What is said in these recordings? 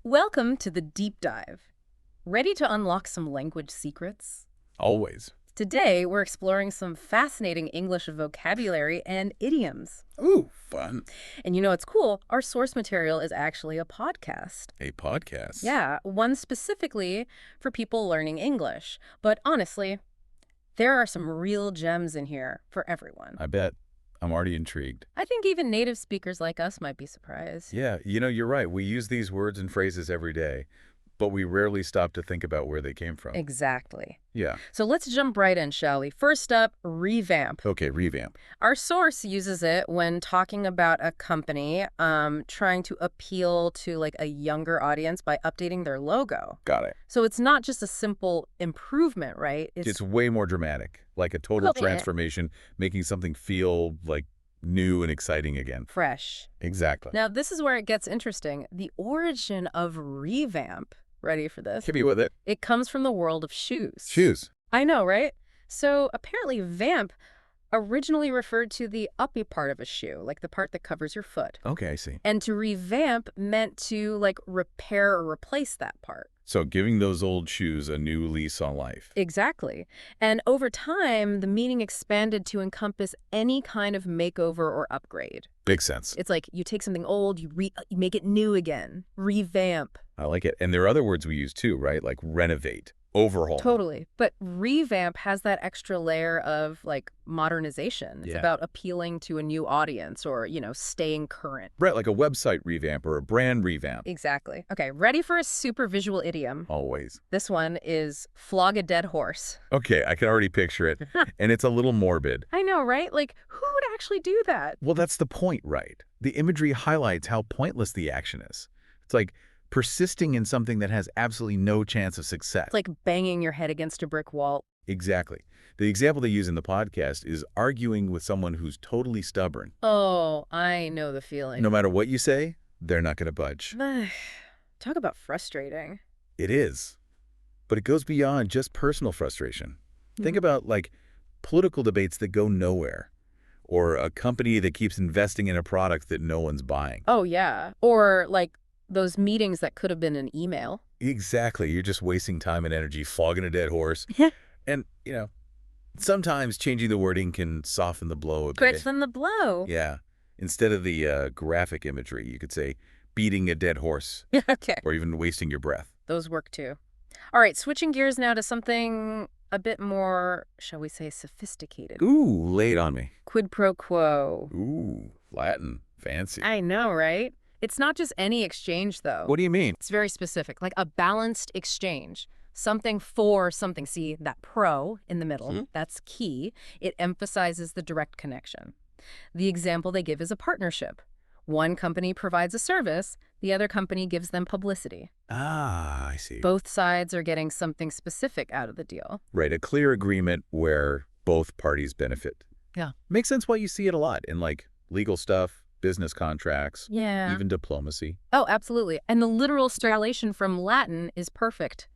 Welcome to the deep dive. Ready to unlock some language secrets? Always. Today, we're exploring some fascinating English vocabulary and idioms. Ooh, fun. And you know what's cool? Our source material is actually a podcast. A podcast. Yeah, one specifically for people learning English. But honestly, there are some real gems in here for everyone. I bet. I'm already intrigued. I think even native speakers like us might be surprised. Yeah, you're right. We use these words and phrases every day, but we rarely stop to think about where they came from. Exactly. Yeah. So let's jump right in, shall we? First up, revamp. Okay, revamp. Our source uses it when talking about a company trying to appeal to like a younger audience by updating their logo. Got it. So it's not just a simple improvement, right? It's way more dramatic, like a total Oh, yeah. transformation, making something feel like new and exciting again. Fresh. Exactly. Now, this is where it gets interesting. The origin of revamp, ready for this? Hit me with it. It comes from the world of shoes. Shoes. I know, right? So apparently vamp originally referred to the uppy part of a shoe, like the part that covers your foot. Okay, I see. And to revamp meant to like repair or replace that part. So giving those old shoes a new lease on life. Exactly. And over time, the meaning expanded to encompass any kind of makeover or upgrade. Makes sense. It's like you take something old, you make it new again, revamp. I like it. And there are other words we use too, right? Like renovate, overhaul. Totally. But revamp has that extra layer of like modernization. It's Yeah. about appealing to a new audience or, staying current. Right, like a website revamp or a brand revamp. Exactly. Okay, ready for a super visual idiom. Always. This one is flog a dead horse. Okay, I can already picture it. And it's a little morbid. I know, right? Like, who would actually do that? Well, that's the point, right? The imagery highlights how pointless the action is. It's like persisting in something that has absolutely no chance of success. It's like banging your head against a brick wall. Exactly. The example they use in the podcast is arguing with someone who's totally stubborn. Oh, I know the feeling. No matter what you say, they're not going to budge. Talk about frustrating. It is. But it goes beyond just personal frustration. Think about, like, political debates that go nowhere, or a company that keeps investing in a product that no one's buying. Oh, yeah. Or like those meetings that could have been an email. Exactly. You're just wasting time and energy flogging a dead horse. And, sometimes changing the wording can soften the blow a bit. Gritchen the blow. Yeah. Instead of the graphic imagery, you could say beating a dead horse Okay. or even wasting your breath. Those work too. All right, switching gears now to something a bit more, shall we say, sophisticated. Ooh, lay it on me. Quid pro quo. Ooh, Latin. Fancy. I know, right? It's not just any exchange, though. What do you mean? It's very specific, like a balanced exchange. Something for something. See, that pro in the middle, that's key. It emphasizes the direct connection. The example they give is a partnership. One company provides a service, the other company gives them publicity. Ah, I see. Both sides are getting something specific out of the deal. Right, a clear agreement where both parties benefit. Yeah. Makes sense why you see it a lot in, like, legal stuff, business contracts, Yeah. even diplomacy. Oh, absolutely. And the literal translation from Latin is perfect.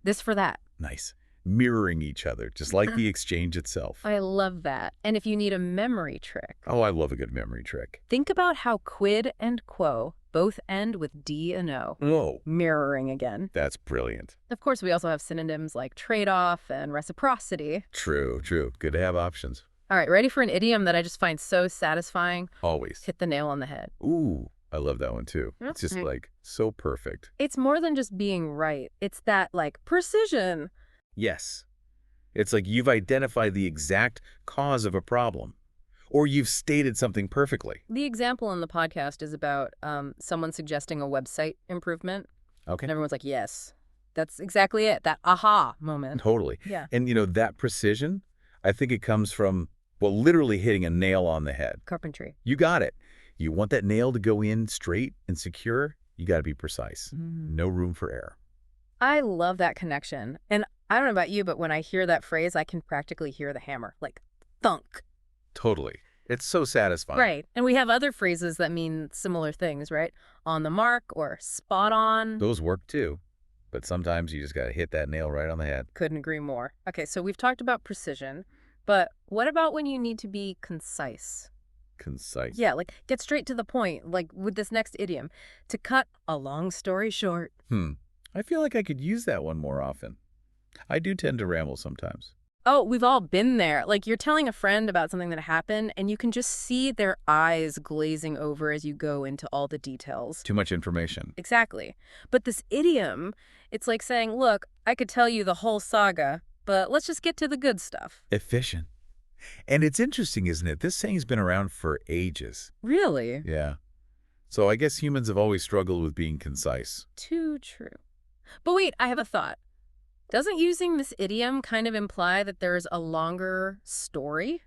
This for that. Nice. Mirroring each other, just like the exchange itself. I love that. And if you need a memory trick, Oh, I love a good memory trick. think about how quid and quo both end with D and O. Oh, Mirroring again. that's brilliant. Of course, we also have synonyms like trade-off and reciprocity. True, true. Good to have options. All right, ready for an idiom that I just find so satisfying? Always. Hit the nail on the head. Ooh, I love that one too. It's just, like, so perfect. It's more than just being right. It's that, like, precision. Yes. It's like you've identified the exact cause of a problem, or you've stated something perfectly. The example in the podcast is about someone suggesting a website improvement. Okay. And everyone's like, yes, that's exactly it. That aha moment. Totally. Yeah. And, that precision, I think it comes from, well, literally hitting a nail on the head. Carpentry. You got it. You want that nail to go in straight and secure, you got to be precise. No room for error. I love that connection. And I don't know about you, but when I hear that phrase, I can practically hear the hammer, like thunk. Totally. It's so satisfying. Right. And we have other phrases that mean similar things, right? On the mark or spot on. Those work too. But sometimes you just got to hit that nail right on the head. Couldn't agree more. Okay, so we've talked about precision, but what about when you need to be concise? Concise. Yeah, like get straight to the point, like with this next idiom. To cut a long story short. I feel like I could use that one more often. I do tend to ramble sometimes. Oh, we've all been there. Like you're telling a friend about something that happened and you can just see their eyes glazing over as you go into all the details. Too much information. Exactly. But this idiom, it's like saying, look, I could tell you the whole saga, but let's just get to the good stuff. Efficient. And it's interesting, isn't it? This saying's been around for ages. Really? Yeah. So I guess humans have always struggled with being concise. Too true. But wait, I have a thought. Doesn't using this idiom kind of imply that there's a longer story?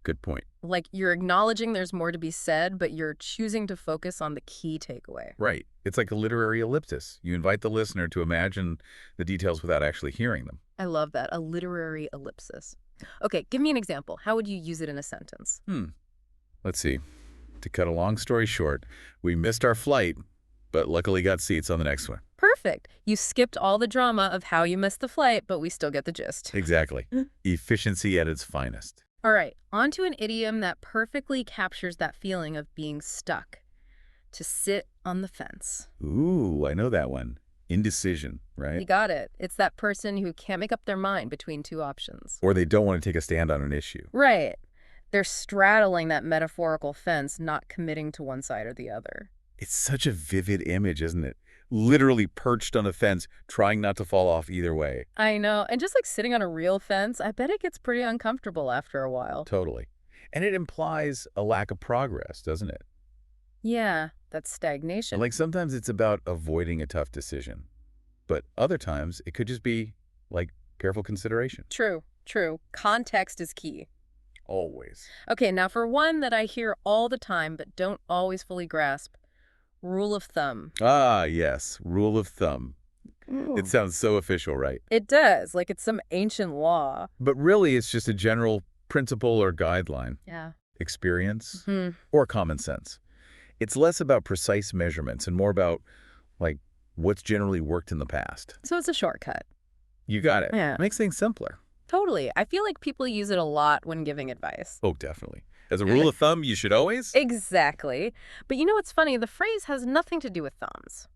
Good point. Like you're acknowledging there's more to be said, but you're choosing to focus on the key takeaway. Right. It's like a literary ellipsis. You invite the listener to imagine the details without actually hearing them. I love that, a literary ellipsis. Okay, give me an example. How would you use it in a sentence? Let's see. To cut a long story short, we missed our flight, but luckily got seats on the next one. Perfect. You skipped all the drama of how you missed the flight, but we still get the gist. Exactly. Efficiency at its finest. All right, on to an idiom that perfectly captures that feeling of being stuck. To sit on the fence. Ooh, I know that one. Indecision, right? You got it. It's that person who can't make up their mind between two options. Or they don't want to take a stand on an issue. Right. They're straddling that metaphorical fence, not committing to one side or the other. It's such a vivid image, isn't it? Literally perched on a fence, trying not to fall off either way. I know. And just like sitting on a real fence, I bet it gets pretty uncomfortable after a while. Totally. And it implies a lack of progress, doesn't it? Yeah, that's stagnation. Like sometimes it's about avoiding a tough decision. But other times it could just be like careful consideration. True, true. Context is key. Always. Okay, now for one that I hear all the time but don't always fully grasp, rule of thumb. Ah, yes. Rule of thumb. It sounds so official, right? It does, like it's some ancient law. But really it's just a general principle or guideline. Yeah. Experience or common sense. It's less about precise measurements and more about, like, what's generally worked in the past. So it's a shortcut. You got it. Yeah. Makes things simpler. Totally. I feel like people use it a lot when giving advice. Oh, definitely. As a rule of thumb, you should always... Exactly. But you know what's funny? The phrase has nothing to do with thumbs.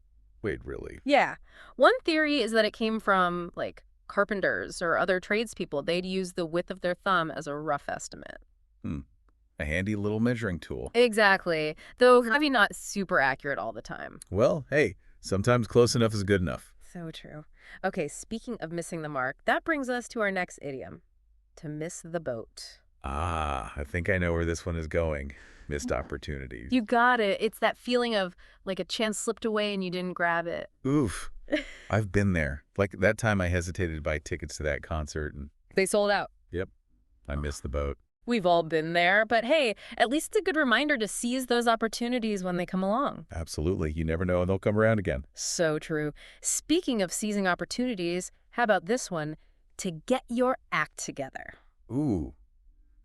Wait, really? Yeah. One theory is that it came from, like, carpenters or other tradespeople. They'd use the width of their thumb as a rough estimate. A handy little measuring tool. Exactly. Though maybe not super accurate all the time. Well, hey, sometimes close enough is good enough. So true. Okay, speaking of missing the mark, that brings us to our next idiom. To miss the boat. Ah, I think I know where this one is going. Missed opportunities. You got it. It's that feeling of like a chance slipped away and you didn't grab it. Oof. I've been there. Like that time I hesitated to buy tickets to that concert and... They sold out. Yep. I missed the boat. We've all been there, but hey, at least it's a good reminder to seize those opportunities when they come along. Absolutely. You never know, and they'll come around again. So true. Speaking of seizing opportunities, how about this one? To get your act together. Ooh.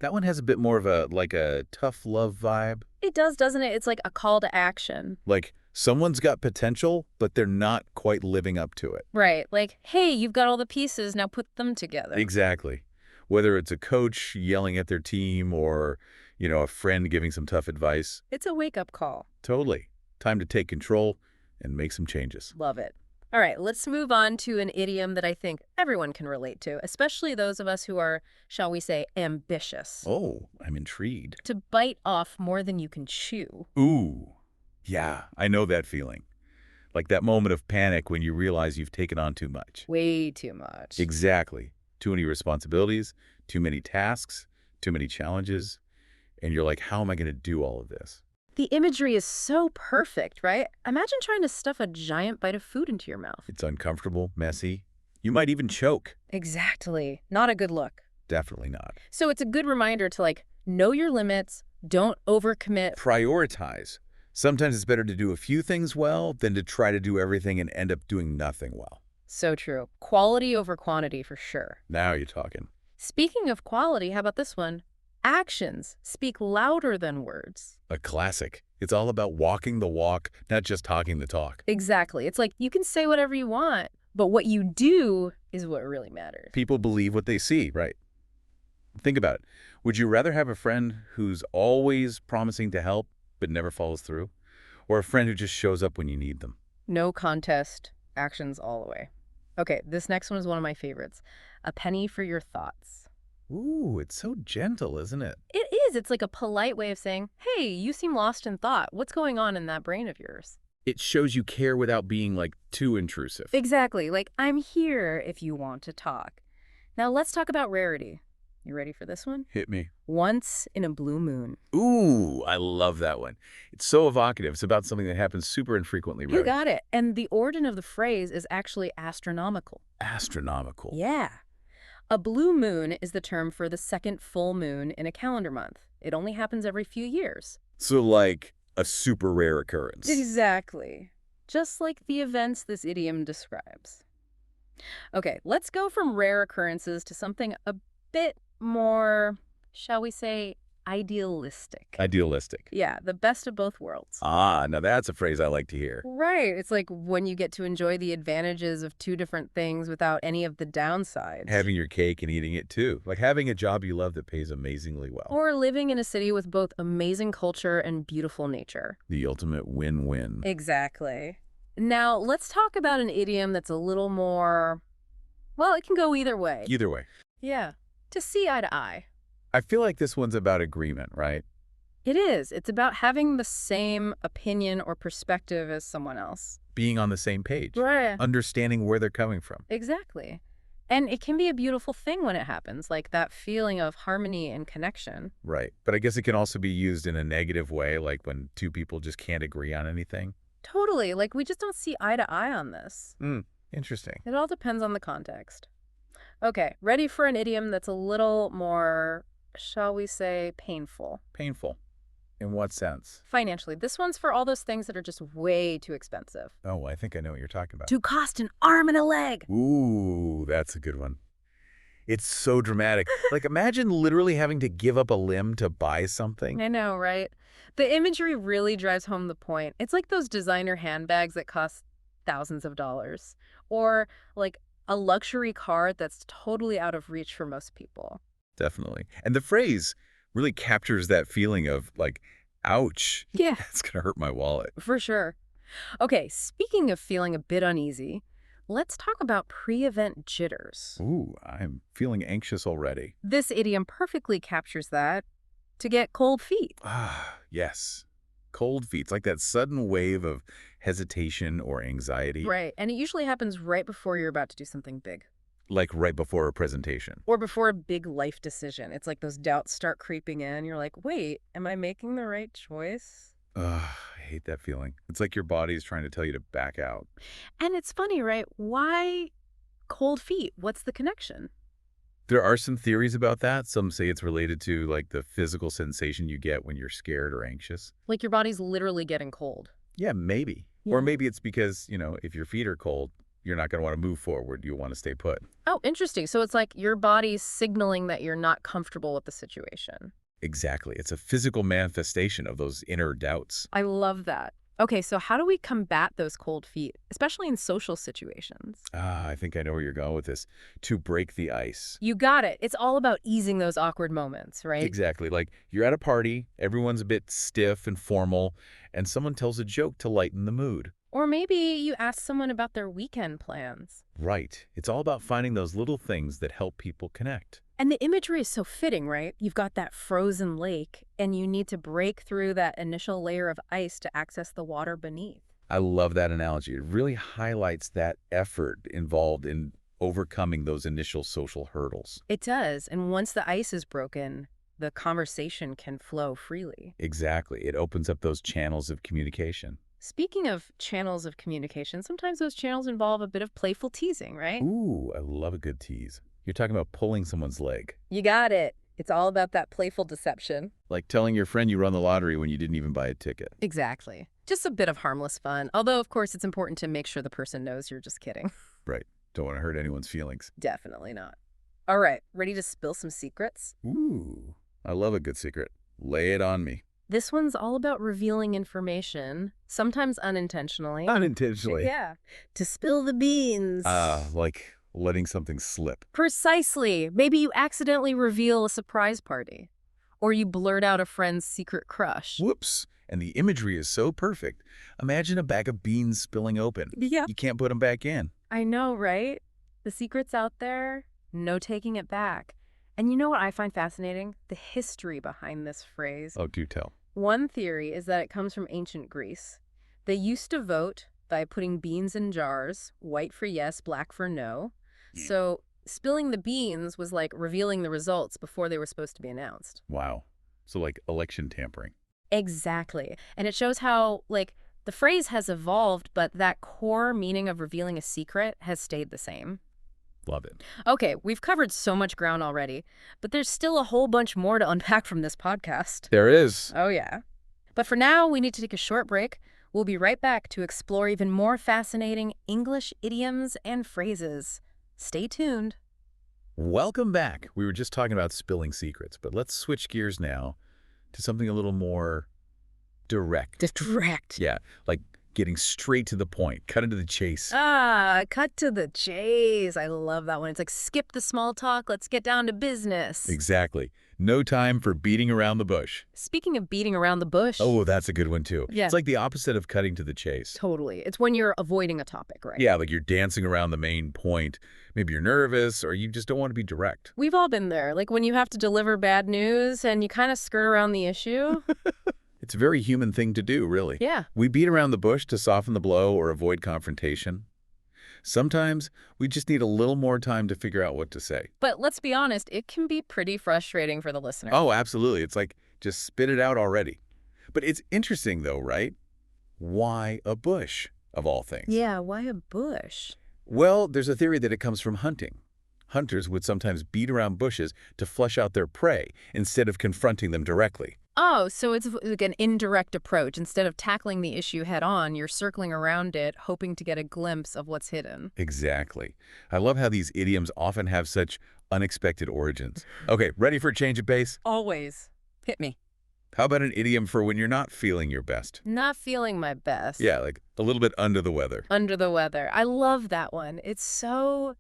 That one has a bit more of a, like a tough love vibe. It does, doesn't it? It's like a call to action. Like, someone's got potential, but they're not quite living up to it. Right. Like, hey, you've got all the pieces, now put them together. Exactly. Whether it's a coach yelling at their team or, you know, a friend giving some tough advice. It's a wake-up call. Totally. Time to take control and make some changes. Love it. All right, let's move on to an idiom that I think everyone can relate to, especially those of us who are, shall we say, ambitious. Oh, I'm intrigued. To bite off more than you can chew. Ooh. Yeah, I know that feeling. Like that moment of panic when you realize you've taken on too much. Way too much. Exactly. Too many responsibilities, too many tasks, too many challenges. And you're like, how am I going to do all of this? The imagery is so perfect, right? Imagine trying to stuff a giant bite of food into your mouth. It's uncomfortable, messy. You might even choke. Exactly. Not a good look. Definitely not. So it's a good reminder to, like, know your limits, don't overcommit. Prioritize. Sometimes it's better to do a few things well than to try to do everything and end up doing nothing well. So true. Quality over quantity for sure. Now you're talking. Speaking of quality, how about this one? Actions speak louder than words. A classic. It's all about walking the walk, not just talking the talk. Exactly. It's like you can say whatever you want, but what you do is what really matters. People believe what they see, right? Think about it. Would you rather have a friend who's always promising to help but never follows through? Or a friend who just shows up when you need them? No contest, actions all the way. Okay, this next one is one of my favorites. A penny for your thoughts. Ooh, it's so gentle, isn't it? It is. It's like a polite way of saying, hey, you seem lost in thought. What's going on in that brain of yours? It shows you care without being, like, too intrusive. Exactly. Like, I'm here if you want to talk. Now let's talk about rarity. You ready for this one? Hit me. Once in a blue moon. Ooh, I love that one. It's so evocative. It's about something that happens super infrequently, right? You got it. And the origin of the phrase is actually astronomical. Astronomical. Yeah. A blue moon is the term for the second full moon in a calendar month. It only happens every few years. So, like, a super rare occurrence. Exactly. Just like the events this idiom describes. Okay, let's go from rare occurrences to something a bit more, shall we say, idealistic. Idealistic. Yeah, the best of both worlds. Ah, now that's a phrase I like to hear. Right. It's like when you get to enjoy the advantages of two different things without any of the downsides. Having your cake and eating it too. Like having a job you love that pays amazingly well. Or living in a city with both amazing culture and beautiful nature. The ultimate win-win. Exactly. Now, let's talk about an idiom that's a little more, well, it can go either way. Either way. Yeah. To see eye to eye. I feel like this one's about agreement, right? It is. It's about having the same opinion or perspective as someone else. Being on the same page. Right. Understanding where they're coming from. Exactly. And it can be a beautiful thing when it happens, like that feeling of harmony and connection. Right. But I guess it can also be used in a negative way, like when two people just can't agree on anything. Totally. Like, we just don't see eye to eye on this. Interesting. It all depends on the context. Okay, ready for an idiom that's a little more, shall we say, painful. Painful. In what sense? Financially. This one's for all those things that are just way too expensive. Oh, I think I know what you're talking about. To cost an arm and a leg. Ooh, that's a good one. It's so dramatic. Like, imagine literally having to give up a limb to buy something. I know, right? The imagery really drives home the point. It's like those designer handbags that cost thousands of dollars. Or like a luxury car that's totally out of reach for most people. Definitely. And the phrase really captures that feeling of, like, ouch. Yeah. It's going to hurt my wallet. For sure. Okay, speaking of feeling a bit uneasy, let's talk about pre-event jitters. Ooh, I'm feeling anxious already. This idiom perfectly captures that. To get cold feet. Ah, yes. Cold feet. It's like that sudden wave of hesitation or anxiety. Right, and it usually happens right before you're about to do something big. Like right before a presentation. Or before a big life decision. It's like those doubts start creeping in. You're like, wait, am I making the right choice? Ugh, I hate that feeling. It's like your body's trying to tell you to back out. And it's funny, right? Why cold feet? What's the connection? There are some theories about that. Some say it's related to, like, the physical sensation you get when you're scared or anxious. Like your body's literally getting cold. Yeah, maybe. Yeah. Or maybe it's because, if your feet are cold, you're not going to want to move forward. You want to stay put. Oh, interesting. So it's like your body's signaling that you're not comfortable with the situation. Exactly. It's a physical manifestation of those inner doubts. I love that. Okay, so how do we combat those cold feet, especially in social situations? Ah, I think I know where you're going with this. To break the ice. You got it. It's all about easing those awkward moments, right? Exactly. Like, you're at a party, everyone's a bit stiff and formal, and someone tells a joke to lighten the mood. Or maybe you ask someone about their weekend plans. Right. It's all about finding those little things that help people connect. And the imagery is so fitting, right? You've got that frozen lake, and you need to break through that initial layer of ice to access the water beneath. I love that analogy. It really highlights that effort involved in overcoming those initial social hurdles. It does. And once the ice is broken, the conversation can flow freely. Exactly. It opens up those channels of communication. Speaking of channels of communication, sometimes those channels involve a bit of playful teasing, right? Ooh, I love a good tease. You're talking about pulling someone's leg. You got it. It's all about that playful deception. Like telling your friend you won the lottery when you didn't even buy a ticket. Exactly. Just a bit of harmless fun. Although, of course, it's important to make sure the person knows you're just kidding. Right. Don't want to hurt anyone's feelings. Definitely not. All right, ready to spill some secrets? Ooh, I love a good secret. Lay it on me. This one's all about revealing information, sometimes unintentionally. Unintentionally. Yeah. To spill the beans. Like letting something slip. Precisely. Maybe you accidentally reveal a surprise party. Or you blurt out a friend's secret crush. Whoops. And the imagery is so perfect. Imagine a bag of beans spilling open. Yeah. You can't put them back in. I know, right? The secret's out there, no taking it back. And you know what I find fascinating? The history behind this phrase. Oh, do tell. One theory is that it comes from ancient Greece. They used to vote by putting beans in jars, white for yes, black for no. So spilling the beans was like revealing the results before they were supposed to be announced. Wow. So like election tampering. Exactly. And it shows how, like, the phrase has evolved, but that core meaning of revealing a secret has stayed the same. Love it. Okay, we've covered so much ground already, but there's still a whole bunch more to unpack from this podcast. There is. Oh, yeah. But for now, we need to take a short break. We'll be right back to explore even more fascinating English idioms and phrases. Stay tuned. Welcome back. We were just talking about spilling secrets, but let's switch gears now to something a little more direct. Direct. Yeah, like getting straight to the point, cut into the chase. Cut to the chase. I love that one. It's like, skip the small talk. Let's get down to business. Exactly. No time for beating around the bush. Speaking of beating around the bush. Oh, that's a good one, too. Yeah. It's like the opposite of cutting to the chase. Totally. It's when you're avoiding a topic, right? Yeah, like you're dancing around the main point. Maybe you're nervous or you just don't want to be direct. We've all been there. Like when you have to deliver bad news and you kind of skirt around the issue. It's a very human thing to do, really. Yeah. We beat around the bush to soften the blow or avoid confrontation. Sometimes we just need a little more time to figure out what to say. But let's be honest, it can be pretty frustrating for the listener. Oh, absolutely. It's like, just spit it out already. But it's interesting, though, right? Why a bush, of all things? Yeah, why a bush? Well, there's a theory that it comes from hunting. Hunters would sometimes beat around bushes to flush out their prey instead of confronting them directly. Oh, so it's like an indirect approach. Instead of tackling the issue head on, you're circling around it, hoping to get a glimpse of what's hidden. Exactly. I love how these idioms often have such unexpected origins. Okay, ready for a change of pace? Always. Hit me. How about an idiom for when you're not feeling your best? Not feeling my best. Yeah, like a little bit under the weather. Under the weather. I love that one. It's so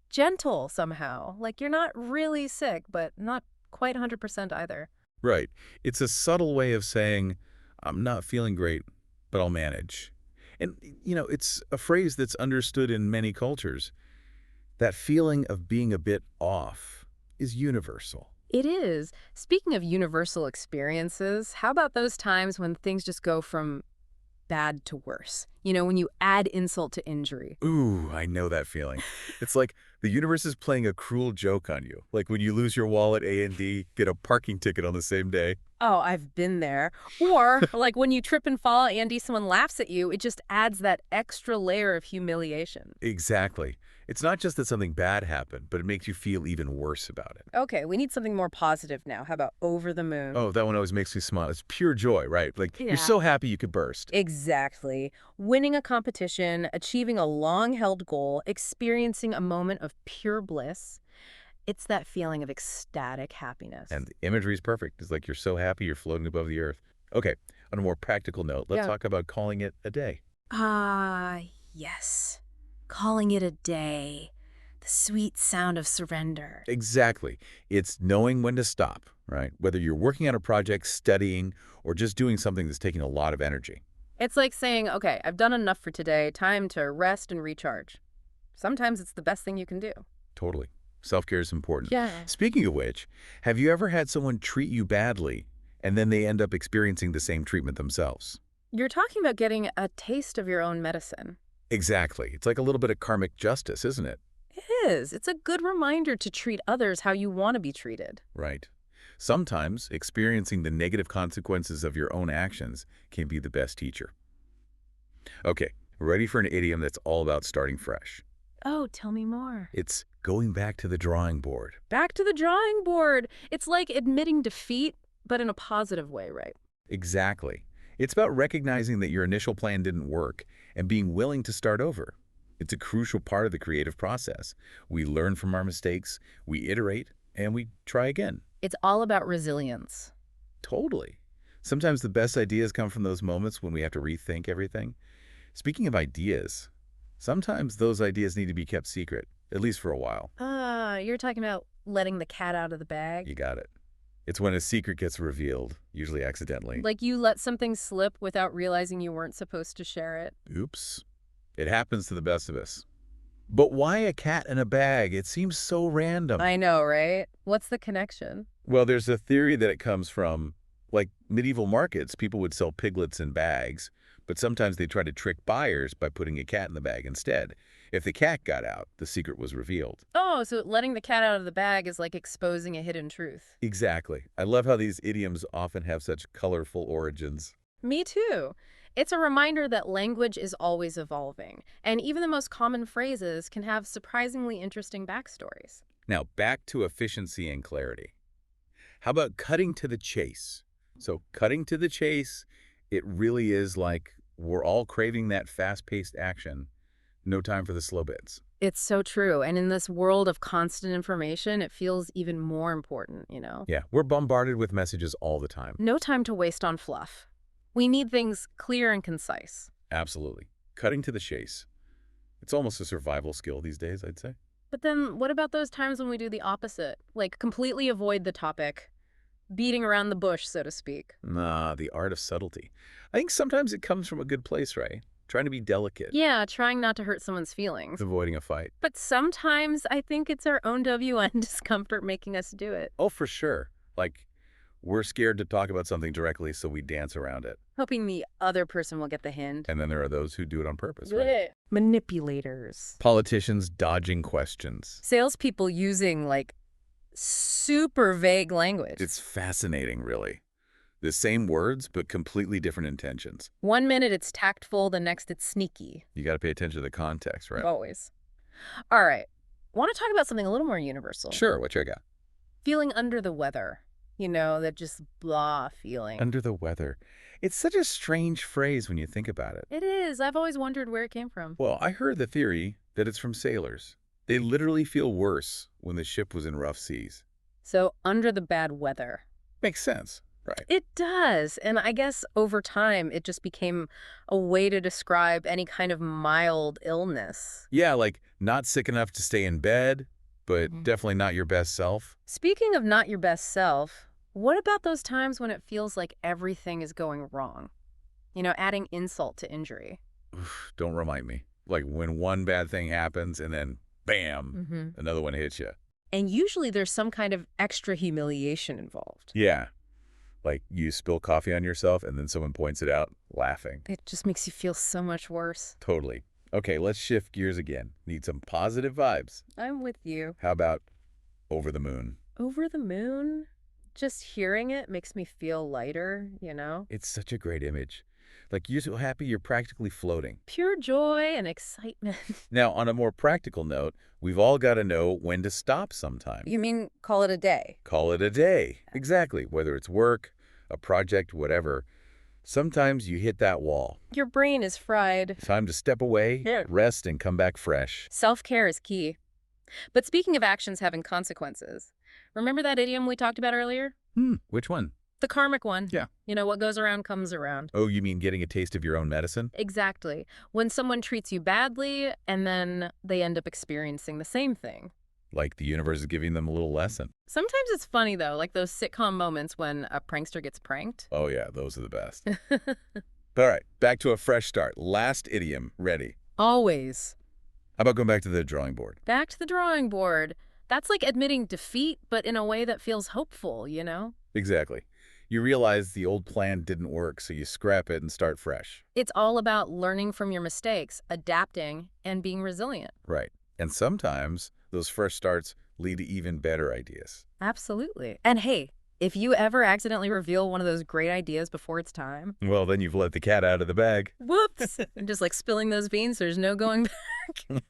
gentle somehow. Like you're not really sick, but not quite 100% either. Right. It's a subtle way of saying, I'm not feeling great, but I'll manage. And, it's a phrase that's understood in many cultures. That feeling of being a bit off is universal. It is. Speaking of universal experiences, how about those times when things just go from bad to worse? When you add insult to injury. Ooh, I know that feeling. It's like the universe is playing a cruel joke on you. Like when you lose your wallet, A&D, get a parking ticket on the same day. Oh, I've been there. Or like when you trip and fall and someone laughs at you, it just adds that extra layer of humiliation. Exactly. It's not just that something bad happened, but it makes you feel even worse about it. Okay, we need something more positive now. How about over the moon? Oh, that one always makes me smile. It's pure joy, right? Like, Yeah. You're so happy you could burst. Exactly. Winning a competition, achieving a long-held goal, experiencing a moment of pure bliss. It's that feeling of ecstatic happiness. And the imagery is perfect. It's like you're so happy you're floating above the earth. Okay, on a more practical note, let's talk about calling it a day. Yes. Calling it a day. The sweet sound of surrender. Exactly. It's knowing when to stop, right? Whether you're working on a project, studying, or just doing something that's taking a lot of energy. It's like saying, okay, I've done enough for today. Time to rest and recharge. Sometimes it's the best thing you can do. Totally. Self-care is important. Yeah. Speaking of which, have you ever had someone treat you badly and then they end up experiencing the same treatment themselves? You're talking about getting a taste of your own medicine. Exactly. It's like a little bit of karmic justice, isn't it? It is. It's a good reminder to treat others how you want to be treated. Right. Sometimes experiencing the negative consequences of your own actions can be the best teacher. Okay, ready for an idiom that's all about starting fresh. Oh, tell me more. It's going back to the drawing board. Back to the drawing board. It's like admitting defeat, but in a positive way, right? Exactly. It's about recognizing that your initial plan didn't work and being willing to start over. It's a crucial part of the creative process. We learn from our mistakes, we iterate, and we try again. It's all about resilience. Totally. Sometimes the best ideas come from those moments when we have to rethink everything. Speaking of ideas, sometimes those ideas need to be kept secret. at least for a while. You're talking about letting the cat out of the bag? You got it. It's when a secret gets revealed, usually accidentally. Like you let something slip without realizing you weren't supposed to share it. Oops. It happens to the best of us. But why a cat in a bag? It seems so random. I know, right? What's the connection? Well, there's a theory that it comes from, like, medieval markets. People would sell piglets in bags, but sometimes they try to trick buyers by putting a cat in the bag instead. If the cat got out, the secret was revealed. Oh, so letting the cat out of the bag is like exposing a hidden truth. Exactly. I love how these idioms often have such colorful origins. Me too. It's a reminder that language is always evolving, and even the most common phrases can have surprisingly interesting backstories. Now, back to efficiency and clarity. How about cutting to the chase? So cutting to the chase, it really is like we're all craving that fast-paced action. No time for the slow bits. It's so true, and in this world of constant information, it feels even more important, you know? Yeah, we're bombarded with messages all the time. No time to waste on fluff. We need things clear and concise. Absolutely. Cutting to the chase. It's almost a survival skill these days, I'd say. But then what about those times when we do the opposite? Like completely avoid the topic, beating around the bush, so to speak. Nah, the art of subtlety. I think sometimes it comes from a good place, right? Trying to be delicate. Yeah, trying not to hurt someone's feelings. Avoiding a fight. But sometimes I think it's our own WN discomfort making us do it. Oh, for sure. Like, we're scared to talk about something directly, so we dance around it. Hoping the other person will get the hint. And then there are those who do it on purpose, right? Manipulators. Politicians dodging questions. Salespeople using, like, super vague language. It's fascinating, really. The same words, but completely different intentions. 1 minute it's tactful, the next it's sneaky. You got to pay attention to the context, right? Always. All right. Want to talk about something a little more universal? Sure, what you got? Feeling under the weather. You know, that just blah feeling. Under the weather. It's such a strange phrase when you think about it. It is. I've always wondered where it came from. Well, I heard the theory that it's from sailors. They literally feel worse when the ship was in rough seas. So, under the bad weather. Makes sense, right? It does. And I guess over time, it just became a way to describe any kind of mild illness. Yeah, like not sick enough to stay in bed, but definitely not your best self. Speaking of not your best self, what about those times when it feels like everything is going wrong? You know, adding insult to injury. Oof, don't remind me. Like when one bad thing happens and then bam, another one hits you. And usually there's some kind of extra humiliation involved. Yeah. Like you spill coffee on yourself and then someone points it out, laughing. It just makes you feel so much worse. Totally. Okay, let's shift gears again. Need some positive vibes. I'm with you. How about over the moon? Over the moon? Just hearing it makes me feel lighter, you know? It's such a great image. Like you're so happy you're practically floating. Pure joy and excitement. Now, on a more practical note, we've all got to know when to stop sometime. You mean call it a day? Call it a day. Exactly. Whether it's work, a project, whatever. Sometimes you hit that wall. Your brain is fried. Time to step away, Yeah. rest, and come back fresh. Self-care is key. But speaking of actions having consequences, remember that idiom we talked about earlier? Which one? The karmic one. Yeah. You know, what goes around comes around. Oh, you mean getting a taste of your own medicine? Exactly. When someone treats you badly and then they end up experiencing the same thing. Like the universe is giving them a little lesson. Sometimes it's funny, though, like those sitcom moments when a prankster gets pranked. Oh, yeah, those are the best. All right, back to a fresh start. Last idiom. Ready. Always. How about going back to the drawing board? Back to the drawing board. That's like admitting defeat, but in a way that feels hopeful, you know? Exactly. You realize the old plan didn't work, so you scrap it and start fresh. It's all about learning from your mistakes, adapting, and being resilient. Right. And sometimes those fresh starts lead to even better ideas. Absolutely. And hey, if you ever accidentally reveal one of those great ideas before it's time, Well, then you've let the cat out of the bag. whoops, and just like spilling those beans, there's no going back.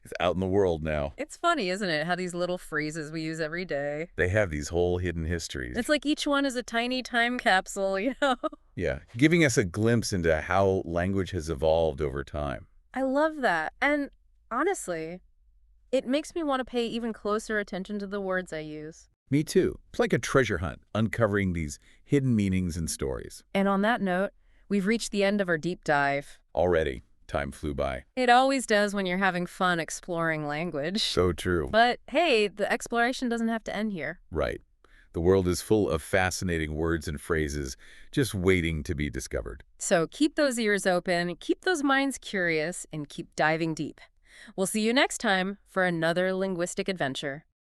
It's out in the world now. It's funny, isn't it, how these little phrases we use every day. They have these whole hidden histories. It's like each one is a tiny time capsule, you know? Yeah, giving us a glimpse into how language has evolved over time. I love that. And honestly, it makes me want to pay even closer attention to the words I use. Me too. It's like a treasure hunt, uncovering these hidden meanings and stories. And on that note, we've reached the end of our deep dive. Already. Time flew by. It always does when you're having fun exploring language. So true. But hey, the exploration doesn't have to end here. Right. The world is full of fascinating words and phrases just waiting to be discovered. So keep those ears open, keep those minds curious, and keep diving deep. We'll see you next time for another linguistic adventure.